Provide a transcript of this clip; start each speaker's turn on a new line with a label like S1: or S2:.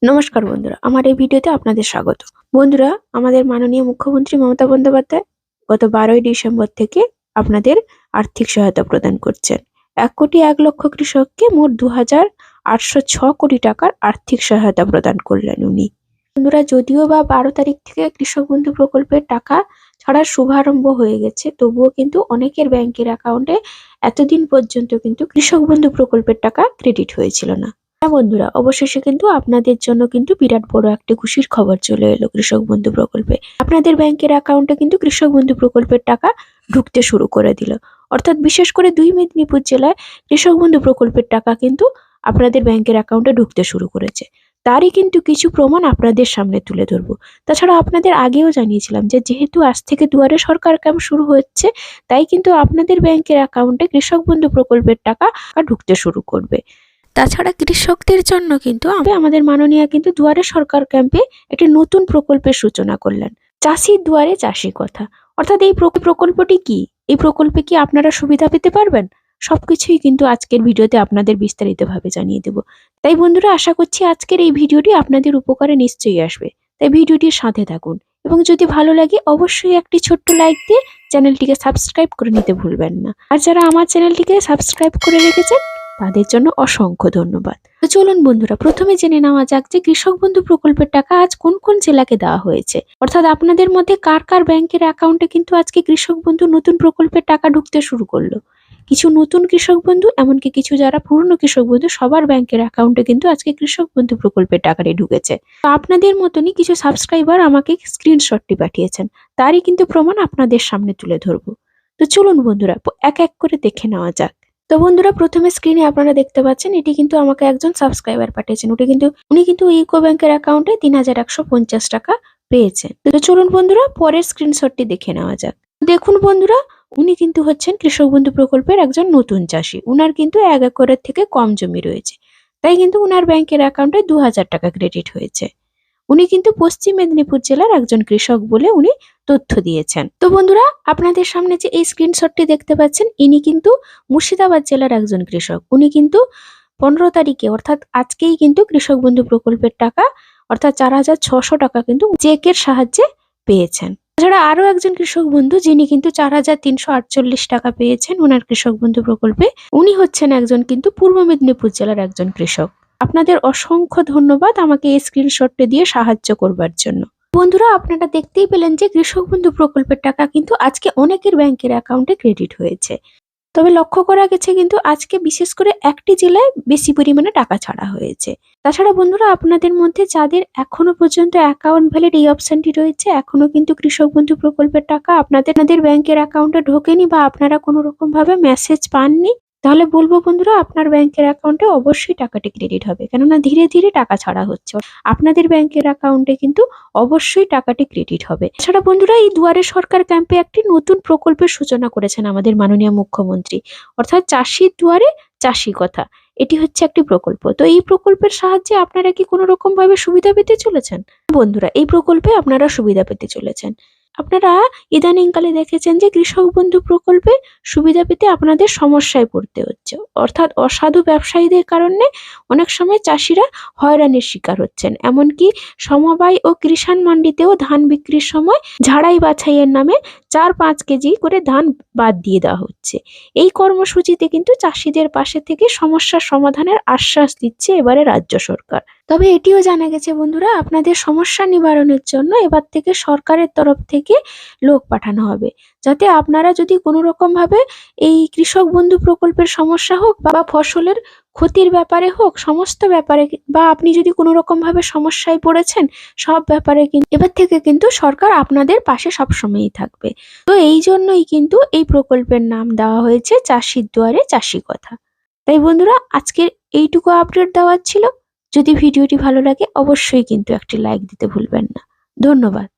S1: নমস্কার বন্ধুরা, আমার এই ভিডিওতে আপনাদের স্বাগত। বন্ধুরা, আমাদের মাননীয় মুখ্যমন্ত্রী মমতা বন্দ্যোপাধ্যায় গত 12ই ডিসেম্বর থেকে আপনাদের আর্থিক সহায়তা প্রদান করছেন। 1,01,00,000 কৃষককে মোট 2,806 কোটি টাকার আর্থিক সহায়তা প্রদান করলেন উনি। বন্ধুরা, যদিও বা 12 তারিখ থেকে কৃষক বন্ধু প্রকল্পের টাকা ছাড়ার শুভারম্ভ হয়ে গেছে, তবুও কিন্তু অনেকের ব্যাংকের অ্যাকাউন্টে এতদিন পর্যন্ত কিন্তু কৃষক বন্ধু প্রকল্পের টাকা ক্রেডিট হয়েছিল না। হ্যাঁ বন্ধুরা, অবশেষে কিন্তু আপনাদের জন্য কিন্তু বিরাট বড় একটা খুশির খবর চলে এলো কৃষক বন্ধু প্রকল্পে। আপনাদের ব্যাংকের অ্যাকাউন্টে কিন্তু কৃষক বন্ধু প্রকল্পের টাকা ঢুকতে শুরু করে দিল। অর্থাৎ বিশেষ করে 2 মেদিনীপুর জেলায় কৃষক বন্ধু প্রকল্পের টাকা কিন্তু আপনাদের ব্যাংকের অ্যাকাউন্টে ঢুকতে শুরু করেছে। তারই কিন্তু কিছু প্রমাণ আপনাদের সামনে তুলে ধরবো। তাছাড়া আপনাদের আগেও জানিয়েছিলাম যে যেহেতু আজ থেকে দুয়ারে সরকার ক্যাম্প শুরু হচ্ছে, তাই কিন্তু আপনাদের ব্যাংকের অ্যাকাউন্টে কৃষক বন্ধু প্রকল্পের টাকা ঢুকতে শুরু করবে। তাছাড়া কৃষকদের জন্য কিন্তু আমাদের মাননীয় কিন্তু দুয়ারে সরকার ক্যাম্পে একটি নতুন প্রকল্পের সূচনা করলেন, চাষির দুয়ারে চাষি কথা। অর্থাৎ এই প্রকল্পটি কি, এই প্রকল্পে কি আপনারা সুবিধা পেতে পারবেন, সবকিছুই কিন্তু আজকের ভিডিওতে আপনাদের বিস্তারিতভাবে জানিয়ে দেব। তাই বন্ধুরা, আশা করছি আজকের এই ভিডিওটি আপনাদের উপকারে নিশ্চয়ই আসবে। তাই ভিডিওটির সাথে থাকুন এবং যদি ভালো লাগে অবশ্যই একটি ছোট্ট লাইক দিয়ে চ্যানেলটিকে সাবস্ক্রাইব করে নিতে ভুলবেন না। আর যারা আমার চ্যানেলটিকে সাবস্ক্রাইব করে রেখেছেন তাদের জন্য অসংখ্য ধন্যবাদ। তো চলুন বন্ধুরা, প্রথমে জেনে নেওয়া যাক যে কৃষক বন্ধু প্রকল্পের টাকা আজ কোন কোন জেলাকে দেওয়া হয়েছে। অর্থাৎ আপনাদের মধ্যে কার কার ব্যাংকের অ্যাকাউন্টে কিন্তু আজকে কৃষক বন্ধু নতুন প্রকল্পের টাকা ঢুকতে শুরু করলো। কিছু নতুন কৃষক বন্ধু, এমনকি কিছু যারা পুরনো কৃষক বন্ধু, সবার ব্যাংকের অ্যাকাউন্টে কিন্তু আজকে কৃষক বন্ধু প্রকল্পের টাকাটি ঢুকেছে। তো আপনাদের মতনই কিছু সাবস্ক্রাইবার আমাকে স্ক্রিনশটটি পাঠিয়েছেন, তারই কিন্তু প্রমাণ আপনাদের সামনে তুলে ধরবো। তো চলুন বন্ধুরা, এক এক করে দেখে নেওয়া যাক। তো বন্ধুরা, প্রথমে স্ক্রিনে আপনারা দেখতে পাচ্ছেন এটি কিন্তু আমাকে একজন সাবস্ক্রাইবার পাঠিয়েছেন। উনি কিন্তু ইউকো ব্যাংকের অ্যাকাউন্টে 3,150 টাকা পেয়েছেন। তো চলুন বন্ধুরা, পরের স্ক্রিনশটটি দেখে নেওয়া যাক। দেখুন বন্ধুরা, উনি কিন্তু হচ্ছেন কৃষক বন্ধু প্রকল্পের একজন নতুন চাষি। উনার কিন্তু 1 একরের থেকে কম জমি রয়েছে, তাই কিন্তু উনার ব্যাংকের অ্যাকাউন্টে 2,000 টাকা ক্রেডিট হয়েছে। উনি কিন্তু পশ্চিম মেদিনীপুর জেলার একজন কৃষক বলে উনি তথ্য দিয়েছেন। তো বন্ধুরা, আপনাদের সামনে যে এই স্ক্রিনশটটি দেখতে পাচ্ছেন, ইনি কিন্তু মুর্শিদাবাদ জেলার একজন কৃষক। উনি কিন্তু 15 তারিখে অর্থাৎ আজকেই কিন্তু কৃষক বন্ধু প্রকল্পের টাকা অর্থাৎ 4,600 টাকা কিন্তু চেকের সাহায্যে পেয়েছেন। তাছাড়া আরো একজন কৃষক বন্ধু যিনি কিন্তু 4,348 টাকা পেয়েছেন ওনার কৃষক বন্ধু প্রকল্পে, উনি হচ্ছেন একজন কিন্তু পূর্ব মেদিনীপুর জেলার একজন কৃষক। আপনাদের অসংখ্য ধন্যবাদ আমাকে এই স্ক্রিনশটটি দিয়ে সাহায্য করবার জন্য। বন্ধুরা, আপনারা দেখতেই পেলেন যে কৃষক বন্ধু প্রকল্পের টাকা কিন্তু আজকে অনেকের ব্যাংকের অ্যাকাউন্টে ক্রেডিট হয়েছে। তবে লক্ষ্য করা গেছে কিন্তু আজকে বিশেষ করে একটি জেলায় বেশি পরিমাণে টাকা ছাড়া হয়েছে। তাছাড়া বন্ধুরা, আপনাদের মধ্যে যাদের এখনো পর্যন্ত অ্যাকাউন্ট ভ্যালিড এই অপশনটি রয়েছে, এখনো কিন্তু কৃষক বন্ধু প্রকল্পের টাকা আপনাদের ব্যাংকের অ্যাকাউন্টে ঢোকেনি বা আপনারা কোনো রকম ভাবে মেসেজ পাননি, তাহলে বলবো বন্ধুরা, আপনার ব্যাংকের অ্যাকাউন্টে অবশ্যই টাকাটি ক্রেডিট হবে। কেননা ধীরে ধীরে টাকা ছাড়া হচ্ছে, আপনাদের ব্যাংকের অ্যাকাউন্টে কিন্তু অবশ্যই টাকাটি ক্রেডিট হবে। এছাড়া বন্ধুরা, এই দুয়ারে সরকার ক্যাম্পে একটি নতুন প্রকল্পের সূচনা করেছেন আমাদের মাননীয় মুখ্যমন্ত্রী, অর্থাৎ চাষির দুয়ারে চাষি কথা। এটি হচ্ছে একটি প্রকল্প। তো এই প্রকল্পের সাহায্যে আপনারা কি কোনো রকম ভাবে সুবিধা পেতে চলেছেন? বন্ধুরা, এই প্রকল্পে আপনারা সুবিধা পেতে চলেছেন। আপনারা ইদানিংকালে দেখেছেন যে কৃষক বন্ধু প্রকল্পে সুবিধা পেতে আপনাদের সমস্যায় পড়তে হচ্ছে, অর্থাৎ অসাধু ব্যবসায়ীদের কারণে অনেক সময় চাষিরা হয়রানির শিকার হচ্ছেন। এমনকি সমবায় ও কৃষাণ মান্ডিতেও ধান বিক্রির সময় ঝাড়াই বাছাইয়ের নামে 4-5 কেজি করে ধান বাদ দিয়ে দেওয়া হচ্ছে। এই কর্মসূচিতে কিন্তু চাষিদের পাশে থেকে সমস্যার সমাধানের আশ্বাস দিচ্ছে এবারে রাজ্য সরকার। তবে এটিও জানা গেছে বন্ধুরা, আপনাদের সমস্যা নিবারণের জন্য এবার থেকে সরকারের তরফ থেকে লোক পাঠানো হবে, যাতে আপনারা যদি কোনো রকম ভাবে এই কৃষক বন্ধু প্রকল্পের সমস্যা হোক বা ফসলের ক্ষতির ব্যাপারে হোক, সমস্ত ব্যাপারে, বা আপনি যদি কোনো রকম ভাবে সমস্যায় পড়েছেন, সব ব্যাপারে কিন্তু এবার থেকে কিন্তু সরকার আপনাদের পাশে সবসময়ই থাকবে। তো এই জন্যই কিন্তু এই প্রকল্পের নাম দেওয়া হয়েছে চাষির দুয়ারে চাষি কথা। তাই বন্ধুরা, আজকের এইটুকু আপডেট দেওয়ার ছিল। যদি ভিডিওটি ভালো লাগে অবশ্যই কিন্তু একটি লাইক দিতে ভুলবেন না। ধন্যবাদ।